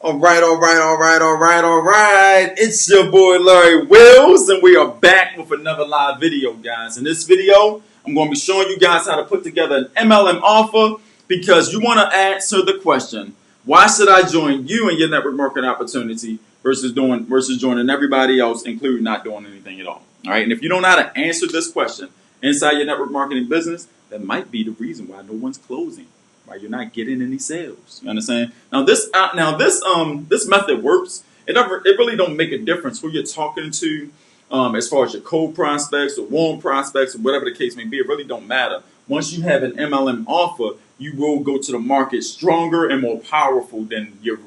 All right. It's your boy Larry Wills, and we are back with another live video, guys. In this video, I'm going to be showing you guys how to put together an MLM offer because you want to answer the question: why should I join you in your network marketing opportunity versus joining everybody else, including not doing anything at all? All right, and if you don't know how to answer this question inside your network marketing business, that might be the reason why no one's closing. Right, you're not getting any sales. You understand? This method works. It really don't make a difference who you're talking to, as far as your cold prospects or warm prospects or whatever the case may be. It really don't matter. Once you have an MLM offer, you will go to the market stronger and more powerful than your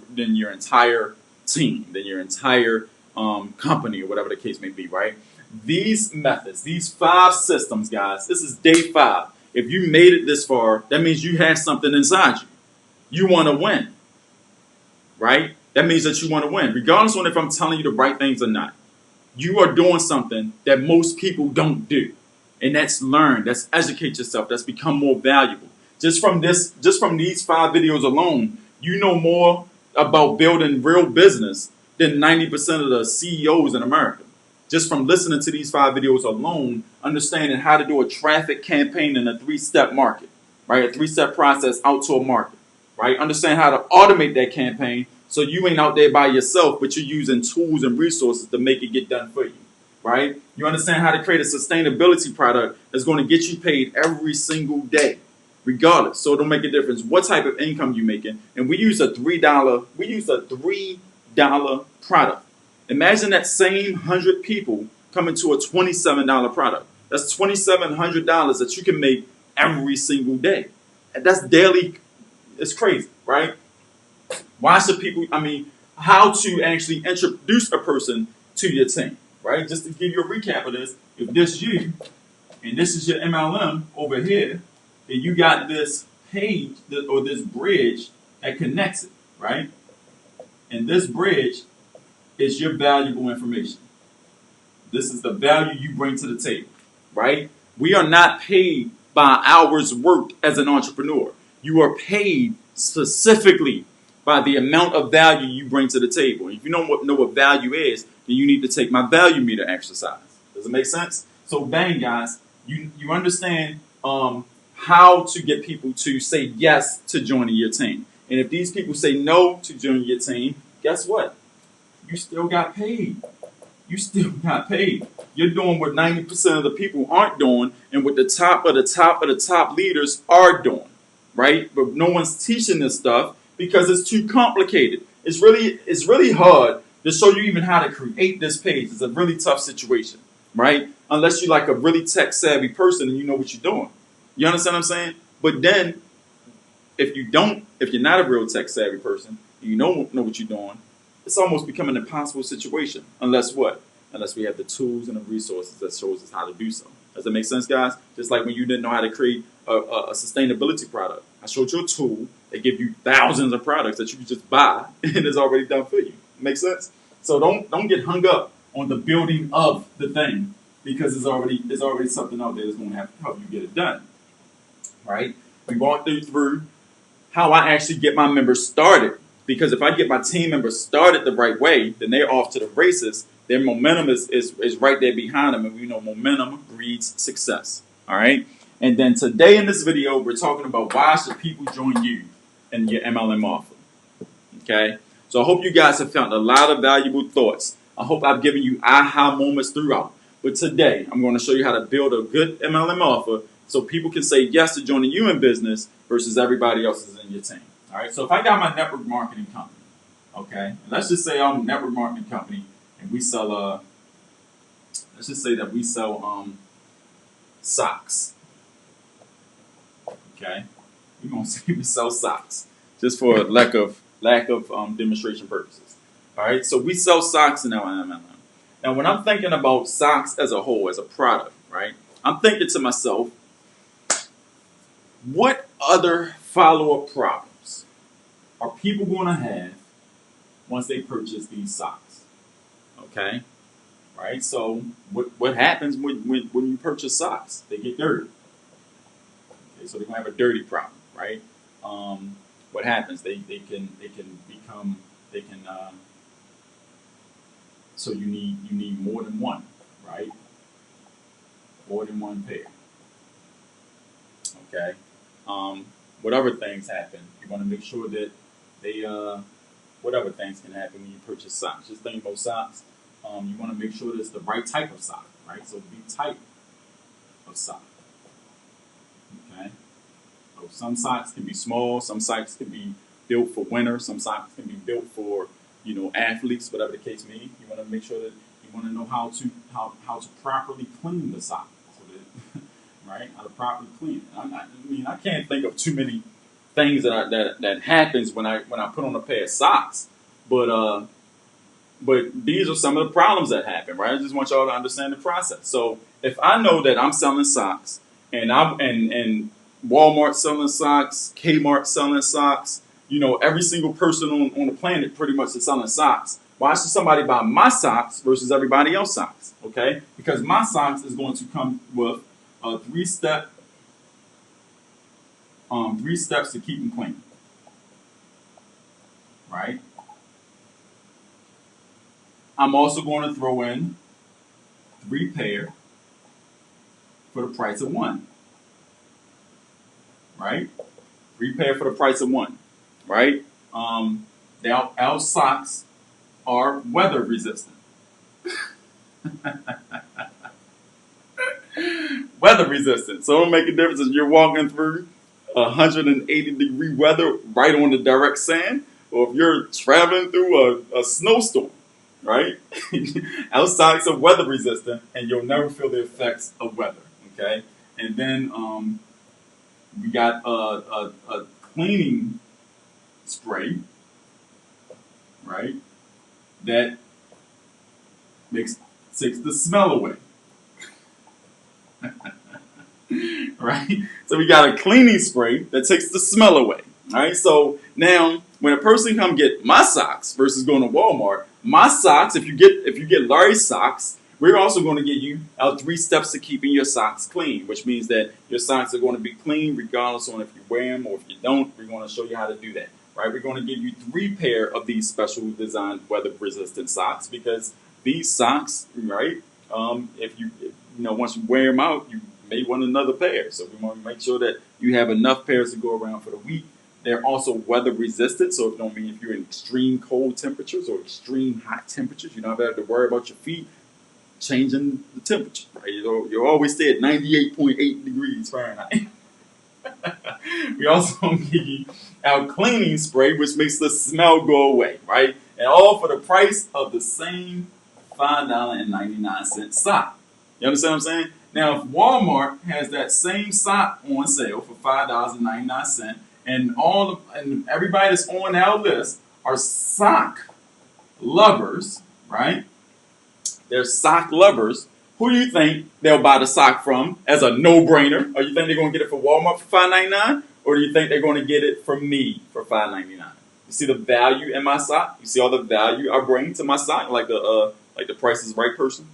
entire team, than your entire company or whatever the case may be. Right? These methods, these 5 systems, guys. This is day 5. If you made it this far, that means you have something inside you. You want to win, right? That means that you want to win, regardless of if I'm telling you the right things or not. You are doing something that most people don't do, and that's learn, that's educate yourself, that's become more valuable. Just from these 5 videos alone, you know more about building real business than 90% of the CEOs in America. Just from listening to these 5 videos alone, understanding how to do a traffic campaign in a 3-step market, right? A 3-step process out to a market, right? Understand how to automate that campaign so you ain't out there by yourself, but you're using tools and resources to make it get done for you, right? You understand how to create a sustainability product that's going to get you paid every single day, regardless. So it don't make a difference what type of income you're making. And we use a $3 product. Imagine that same 100 people coming to a $27 product. That's $2,700 that you can make every single day. And that's daily. It's crazy, right? Why should people, how to actually introduce a person to your team, right? Just to give you a recap of this, if this is you, and this is your MLM over here, and you got this page or this bridge that connects it, right? And this bridge is your valuable information. This is the value you bring to the table, right? We are not paid by hours worked as an entrepreneur. You are paid specifically by the amount of value you bring to the table. If you know what value is, then you need to take my value meter exercise. Does it make sense? So bang, guys, you understand how to get people to say yes to joining your team. And if these people say no to joining your team, guess what? You still got paid. You still got paid. You're doing what 90% of the people aren't doing and what the top of the top leaders are doing, right? But no one's teaching this stuff because it's too complicated. It's really hard to show you even how to create this page. It's a really tough situation, right? Unless you're like a really tech savvy person and you know what you're doing. You understand what I'm saying? But then if you're not a real tech savvy person, you don't know what you're doing, it's almost become an impossible situation. Unless what? Unless we have the tools and the resources that shows us how to do so. Does that make sense, guys? Just like when you didn't know how to create a sustainability product. I showed you a tool that give you thousands of products that you can just buy and it's already done for you. Make sense? So don't get hung up on the building of the thing because there's already something out there that's going to have to help you get it done. Right? We walked through how I actually get my members started. Because if I get my team members started the right way, then they're off to the races. Their momentum is right there behind them. And we know momentum breeds success. All right. And then today in this video, we're talking about why should people join you in your MLM offer. Okay. So I hope you guys have found a lot of valuable thoughts. I hope I've given you aha moments throughout. But today, I'm going to show you how to build a good MLM offer so people can say yes to joining you in business versus everybody else is in your team. All right, so if I got my network marketing company, okay, and let's just say I'm a network marketing company and we sell, let's just say that we sell socks, okay? We're gonna say we sell socks just for lack of demonstration purposes. All right, so we sell socks in our MLM. Now, when I'm thinking about socks as a whole, as a product, right, I'm thinking to myself, what other follow-up problems are people going to have once they purchase these socks? Okay, right? So what happens when you purchase socks? They get dirty. Okay, so they're going to have a dirty problem, right? What happens? They can become they can. So you need more than one, right? More than one pair. Okay. Whatever things happen, you want to make sure that they whatever things can happen when you purchase socks. Just think about socks. You want to make sure that it's the right type of sock, right? So be type of sock. Okay. So some socks can be small. Some socks can be built for winter. Some socks can be built for athletes, whatever the case may be. You want to make sure that you want to know how to properly clean the sock, so that right, how to properly clean it. I mean, I can't think of too many things that happens when I put on a pair of socks, but these are some of the problems that happen, right? I just want y'all to understand the process. So if I know that I'm selling socks, and Walmart selling socks, Kmart selling socks, every single person on the planet pretty much is selling socks. Why should somebody buy my socks versus everybody else's socks? Okay, because my socks is going to come with a three steps to keep them clean, right? I'm also going to throw in 3 pair for the price of 1, right? 3 pair for the price of 1, right? Our socks are weather resistant. Weather resistant. So it'll make a difference if you're walking through 180-degree weather right on the direct sand, or if you're traveling through a snowstorm, right? Our socks are weather resistant, and you'll never feel the effects of weather. Okay, and then we got a cleaning spray, right? That takes the smell away. Right? So we got a cleaning spray that takes the smell away. Right? So now when a person come get my socks versus going to Walmart, my socks, if you get Larry's socks, we're also going to give you our 3 steps to keeping your socks clean, which means that your socks are going to be clean regardless on if you wear them or if you don't. We're going to show you how to do that. Right? We're going to give you 3 pair of these special designed weather resistant socks, because these socks, right? If once you wear them out, you may want another pair. So we want to make sure that you have enough pairs to go around for the week. They're also weather resistant, so it don't mean if you're in extreme cold temperatures or extreme hot temperatures, you don't have to worry about your feet changing the temperature. Right? You always stay at 98.8 degrees Fahrenheit. We also give you our cleaning spray, which makes the smell go away, right? And all for the price of the same $5.99 sock. You understand what I'm saying? Now, if Walmart has that same sock on sale for $5.99, and everybody that's on our list are sock lovers, right? They're sock lovers. Who do you think they'll buy the sock from as a no-brainer? Or you think they're going to get it from Walmart for $5.99? Or do you think they're going to get it from me for $5.99? You see the value in my sock? You see all the value I bring to my sock, like the Price is Right person?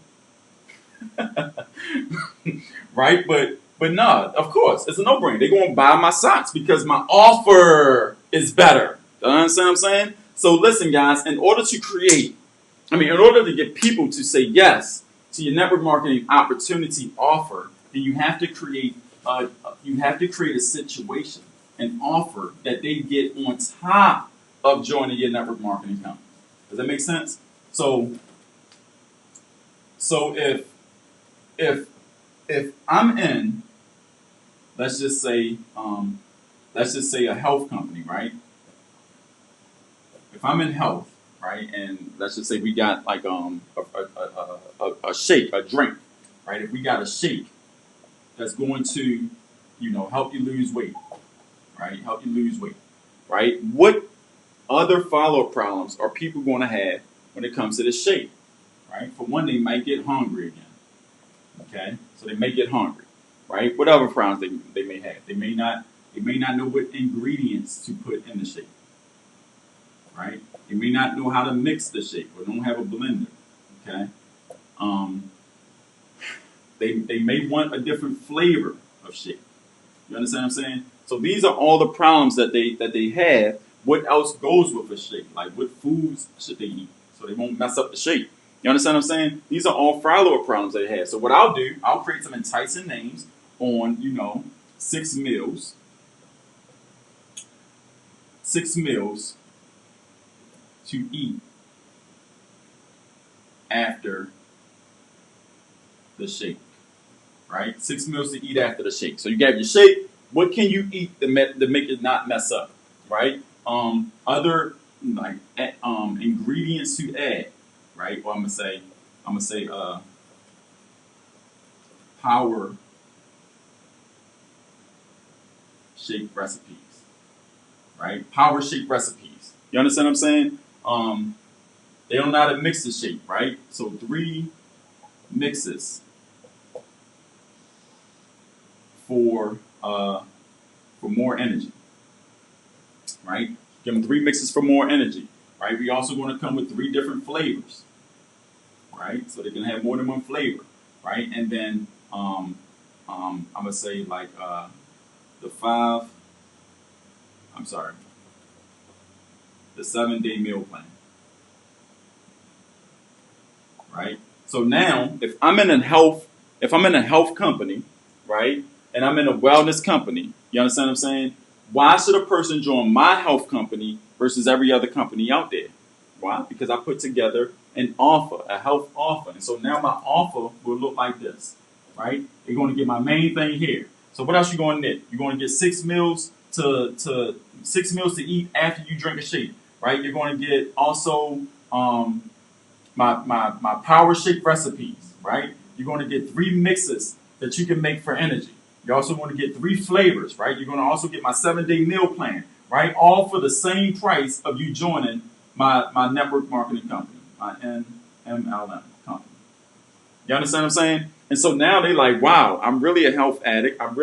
Right? But no, of course, it's a no-brainer. They're going to buy my socks because my offer is better. You understand what I'm saying? So listen, guys, in order to get people to say yes to your network marketing opportunity offer, then you have to create a situation, an offer that they get on top of joining your network marketing company. Does that make sense? So if I'm in, let's just say a health company, right? If I'm in health, right, and let's just say we got like a shake, a drink, right? If we got a shake that's going to, help you lose weight, right? Help you lose weight, right? What other follow-up problems are people going to have when it comes to this shake, right? For one, they might get hungry again. Okay, so they may get hungry, right? Whatever problems they may have, they may not know what ingredients to put in the shake, right? They may not know how to mix the shake or don't have a blender. Okay, they may want a different flavor of shake. You understand what I'm saying? So these are all the problems that they have what else goes with a shake. Like what foods should they eat so they won't mess up the shake. You understand what I'm saying? These are all follower problems they have. So what I'll do, I'll create some enticing names on, 6 meals, 6 meals to eat after the shake, right? 6 meals to eat after the shake. So you got your shake. What can you eat to make it not mess up, right? Other like ingredients to add, right? Well, I'm gonna say power shake recipes, right? Power shake recipes. You understand what I'm saying? They don't know how to mix the shake, right? So 3 mixes for more energy, right? Give them 3 mixes for more energy, right? We also going to come with 3 different flavors, right? So they can have more than one flavor, right? And then I'm gonna say like the five. I'm sorry, the 7-day meal plan, right? So now, if I'm in a health company, right, and I'm in a wellness company, you understand what I'm saying? Why should a person join my health company versus every other company out there? Why? Because I put together an offer, a health offer, and so now my offer will look like this, right? You're going to get my main thing here. So what else you going to get? You're going to get 6 meals to 6 meals to eat after you drink a shake, right? You're going to get also my power shake recipes, right? You're going to get 3 mixes that you can make for energy. You're also going to get 3 flavors, right? You're going to also get my 7-day meal plan, right? All for the same price of you joining my network marketing company, my NMLM company. You understand what I'm saying? And so now they like, wow, I'm really a health addict. I'm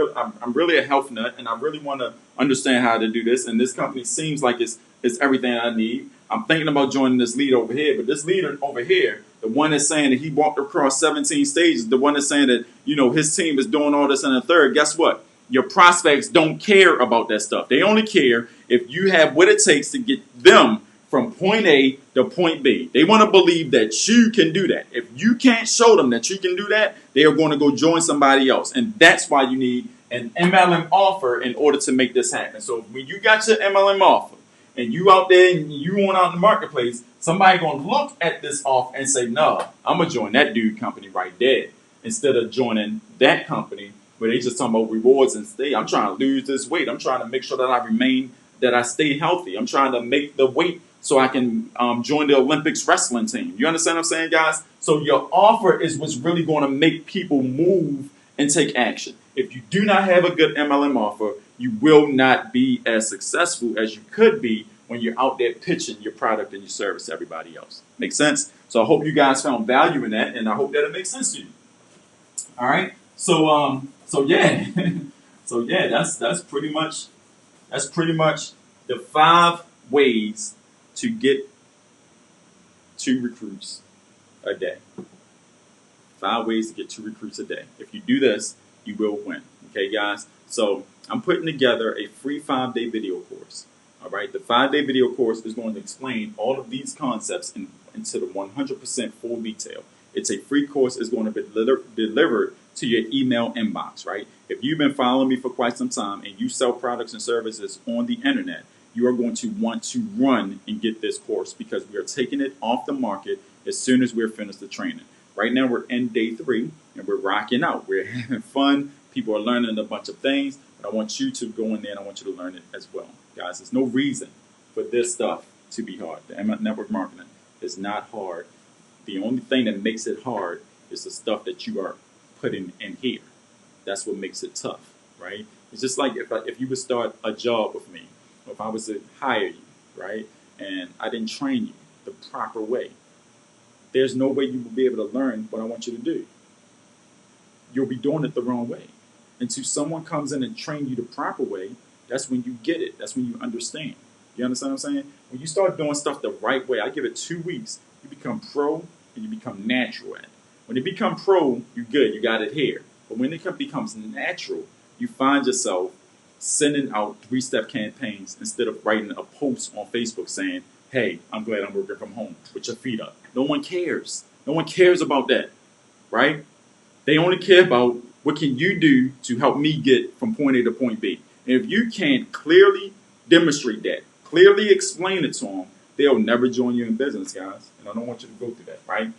really a health nut, and I really want to understand how to do this. And this company seems like it's everything I need. I'm thinking about joining this leader over here, but this leader over here, the one that's saying that he walked across 17 stages, the one that's saying that his team is doing all this and a third. Guess what? Your prospects don't care about that stuff. They only care if you have what it takes to get them from point A to point B. They want to believe that you can do that. If you can't show them that you can do that, they are going to go join somebody else. And that's why you need an MLM offer in order to make this happen. So when you got your MLM offer and you out there and you want out in the marketplace, somebody going to look at this offer and say, no, I'm going to join that dude company right there instead of joining that company where they just talking about rewards and stay. I'm trying to lose this weight. I'm trying to make sure that I stay healthy. I'm trying to make the weight so I can join the Olympics wrestling team. You understand what I'm saying, guys? So your offer is what's really going to make people move and take action. If you do not have a good MLM offer, you will not be as successful as you could be when you're out there pitching your product and your service to everybody else. Make sense? So I hope you guys found value in that, and I hope that it makes sense to you. All right. So yeah, so yeah, that's pretty much the 5 ways to get 2 recruits a day. 5 ways to get 2 recruits a day. If you do this, you will win. Okay, guys? So I'm putting together a free 5-day video course. All right, the 5-day video course is going to explain all of these concepts into the 100% full detail. It's a free course. It's going to be delivered to your email inbox, right? If you've been following me for quite some time and you sell products and services on the internet, you are going to want to run and get this course because we are taking it off the market as soon as we're finished the training. Right now we're in day 3 and we're rocking out. We're having fun. People are learning a bunch of things, but I want you to go in there and I want you to learn it as well. Guys, there's no reason for this stuff to be hard. The network marketing is not hard. The only thing that makes it hard is the stuff that you are putting in here. That's what makes it tough, right? It's just like if you would start a job with me, or if I was to hire you, right, and I didn't train you the proper way, there's no way you will be able to learn what I want you to do. You'll be doing it the wrong way. Until someone comes in and train you the proper way, that's when you get it. That's when you understand. You understand what I'm saying? When you start doing stuff the right way, I give it 2 weeks, you become pro and you become natural at it. When you become pro, you're good. You got it here. But when it becomes natural, you find yourself sending out 3-step campaigns instead of writing a post on Facebook saying, hey, I'm glad I'm working from home with your feet up. No one cares. No one cares about that, right? They only care about what can you do to help me get from point A to point B. And if you can't clearly demonstrate that, clearly explain it to them, they'll never join you in business, guys. And I don't want you to go through that, right?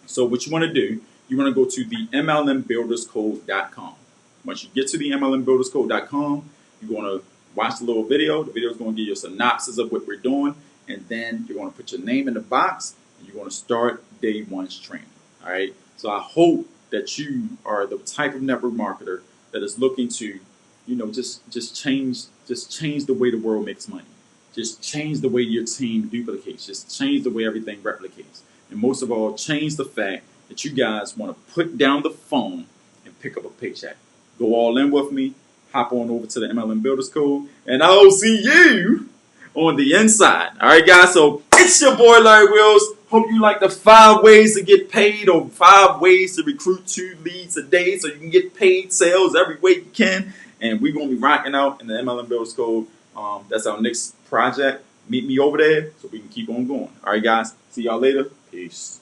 So what you want to do, you want to go to the MLMbuilderscode.com. Once you get to the MLMbuilderscode.com, you're going to watch the little video. The video is going to give you a synopsis of what we're doing. And then you're going to put your name in the box and you're going to start day one's training. All right. So I hope that you are the type of network marketer that is looking to, just change the way the world makes money. Just change the way your team duplicates. Just change the way everything replicates. And most of all, change the fact that you guys want to put down the phone and pick up a paycheck. Go all in with me. Hop on over to the MLM Builders Code, and I'll see you on the inside. All right, guys. So it's your boy Larry Wills. Hope you like the 5 ways to get paid, or 5 ways to recruit 2 leads a day, so you can get paid sales every way you can. And we're gonna be rocking out in the MLM Builders Code. That's our next project. Meet me over there so we can keep on going. All right, guys. See y'all later. Peace.